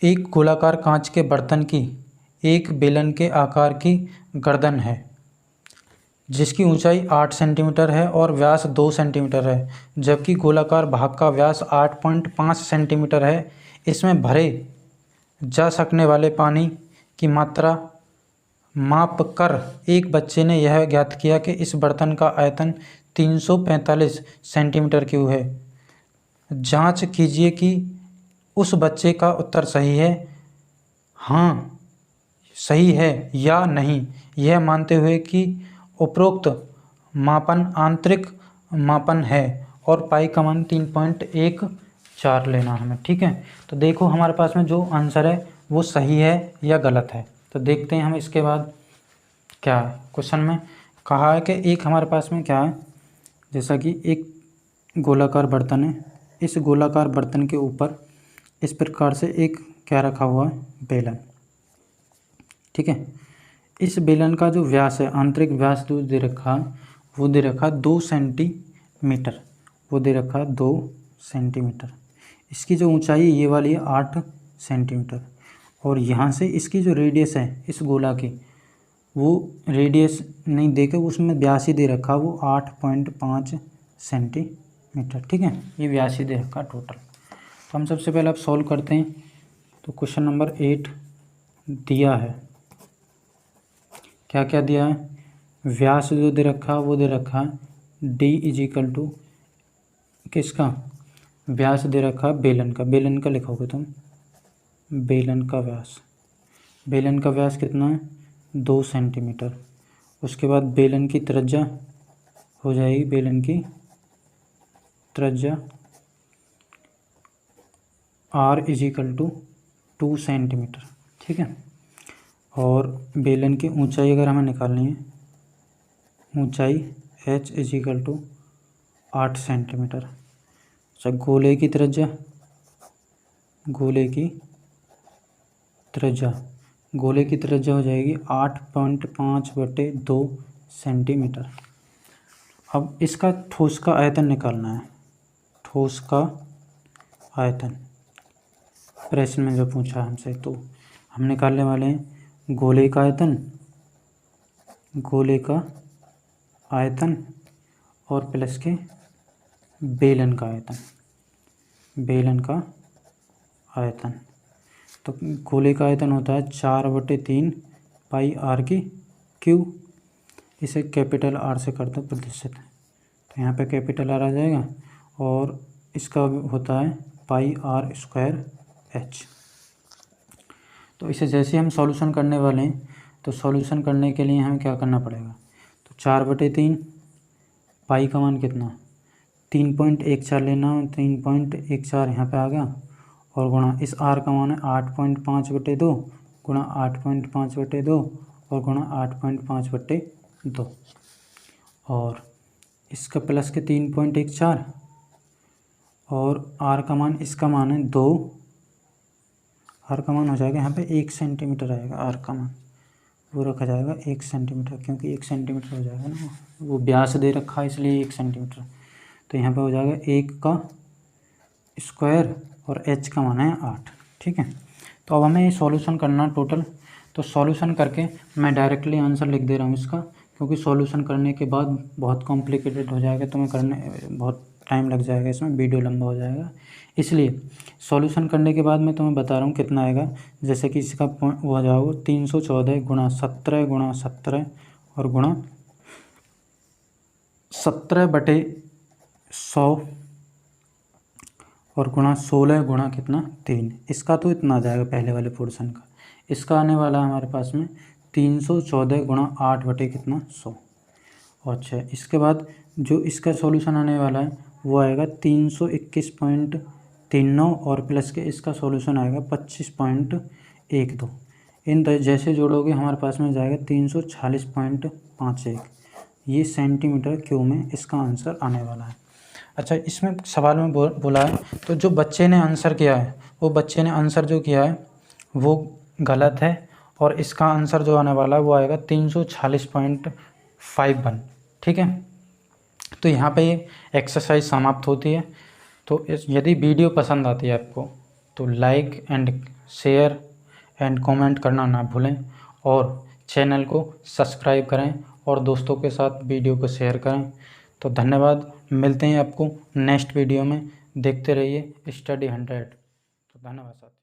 एक गोलाकार कांच के बर्तन की एक बेलन के आकार की गर्दन है जिसकी ऊंचाई 8 सेंटीमीटर है और व्यास 2 सेंटीमीटर है, जबकि गोलाकार भाग का व्यास 8.5 सेंटीमीटर है। इसमें भरे जा सकने वाले पानी की मात्रा माप कर एक बच्चे ने यह ज्ञात किया कि इस बर्तन का आयतन 345 सेंटीमीटर क्यूब है। जांच कीजिए कि उस बच्चे का उत्तर सही है, हाँ सही है या नहीं, यह मानते हुए कि उपरोक्त मापन आंतरिक मापन है और पाई का मान 3.14 लेना हमें। ठीक है, तो देखो हमारे पास में जो आंसर है वो सही है या गलत है। तो देखते हैं हम इसके बाद क्या है। क्वेश्चन में कहा है कि एक हमारे पास में क्या है, जैसा कि एक गोलाकार बर्तन है, इस गोलाकार बर्तन के ऊपर इस प्रकार से एक क्या रखा हुआ है, बेलन। ठीक है, इस बेलन का जो व्यास है, आंतरिक व्यास जो दे रखा है वो दे रखा 2 सेंटीमीटर, वो दे रखा 2 सेंटीमीटर। इसकी जो ऊंचाई ये वाली है 8 सेंटीमीटर और यहाँ से इसकी जो रेडियस है इस गोला की, वो रेडियस नहीं देकर उसमें व्यास ही दे रखा वो 8.5 सेंटीमीटर। ठीक है, ये व्यास ही दे रखा टोटल। तो हम सबसे पहले अब सॉल्व करते हैं। तो क्वेश्चन नंबर 8 दिया है, क्या क्या दिया है, व्यास जो दे रखा वो दे रखा d इजिकल टू किसका, व्यास दे रखा बेलन का, बेलन का लिखोगे तुम, बेलन का व्यास, बेलन का व्यास कितना है 2 सेंटीमीटर। उसके बाद बेलन की त्रिज्या हो जाएगी, बेलन की त्रिज्या r इजिकल टू 2 सेंटीमीटर। ठीक है, और बेलन की ऊंचाई अगर हमें निकालनी है, ऊंचाई h इजिकल टू 8 सेंटीमीटर। अच्छा, गोले की त्रिज्या, गोले की त्रिज्या, गोले की त्रिज्या हो जाएगी 8.5/2 सेंटीमीटर। अब इसका ठोस का आयतन निकालना है, ठोस का आयतन प्रश्न में जो पूछा हमसे, तो हम निकालने वाले हैं गोले का आयतन, गोले का आयतन और प्लस के बेलन का आयतन, बेलन का आयतन। तो गोले का आयतन होता है 4/3 पाई r की क्यूब। इसे कैपिटल R से कर दो प्रतिशत, तो यहाँ पे कैपिटल R आ जाएगा और इसका होता है पाई r स्क्वायर h। तो इसे जैसे हम सॉल्यूशन करने वाले हैं, तो सॉल्यूशन करने के लिए हमें क्या करना पड़ेगा, तो 4/3 पाई का मान कितना 3.14 लेना, 3.14 यहाँ पे आ गया, और गुणा इस आर का मान है 8.5/2 गुणा 8.5/2 और गुणा 8.5/2, और इसका प्लस के 3.14 और आर का मान, इसका मान है 2, आर का मान हो जाएगा यहाँ पे 1 सेंटीमीटर आएगा, आर का मान वो रखा जाएगा 1 सेंटीमीटर, क्योंकि 1 सेंटीमीटर हो जाएगा ना, वो व्यास दे रखा है इसलिए 1 सेंटीमीटर। तो यहाँ पे हो जाएगा 1 का स्क्वायर और h का मान है 8। ठीक है, तो अब हमें ये सॉल्यूशन करना टोटल। तो सॉल्यूशन करके मैं डायरेक्टली आंसर लिख दे रहा हूँ इसका, क्योंकि सॉल्यूशन करने के बाद बहुत कॉम्प्लिकेटेड हो जाएगा, तो मैं करने बहुत टाइम लग जाएगा, इसमें वीडियो लंबा हो जाएगा, इसलिए सॉल्यूशन करने के बाद मैं तुम्हें बता रहा हूँ कितना आएगा। जैसे कि इसका वो हो जाएगा 314 गुणा 17 गुणा 17 और गुणा 17/100 और गुणा 16 गुणा कितना 3। इसका तो इतना आ जाएगा पहले वाले पोर्शन का। इसका आने वाला है हमारे पास में 314 गुणा 8/100। अच्छा, इसके बाद जो इसका सॉल्यूशन आने वाला है वो आएगा 321.39 और प्लस के इसका सॉल्यूशन आएगा 25.12। इन जैसे जोड़ोगे हमारे पास में जाएगा 346.51। ये सेंटीमीटर क्यूब में इसका आंसर आने वाला है। अच्छा, इसमें सवाल में बोला है, तो जो बच्चे ने आंसर किया है, वो बच्चे ने आंसर जो किया है वो गलत है, और इसका आंसर जो आने वाला है वो आएगा 346.51। ठीक है, तो यहाँ पे ये एक्सरसाइज समाप्त होती है। तो यदि वीडियो पसंद आती है आपको तो like and share and comment करना ना भूलें, और चैनल को सब्सक्राइब करें और दोस्तों के साथ वीडियो को शेयर करें। तो धन्यवाद, मिलते हैं आपको नेक्स्ट वीडियो में। देखते रहिए स्टडी 100। तो धन्यवाद साथ।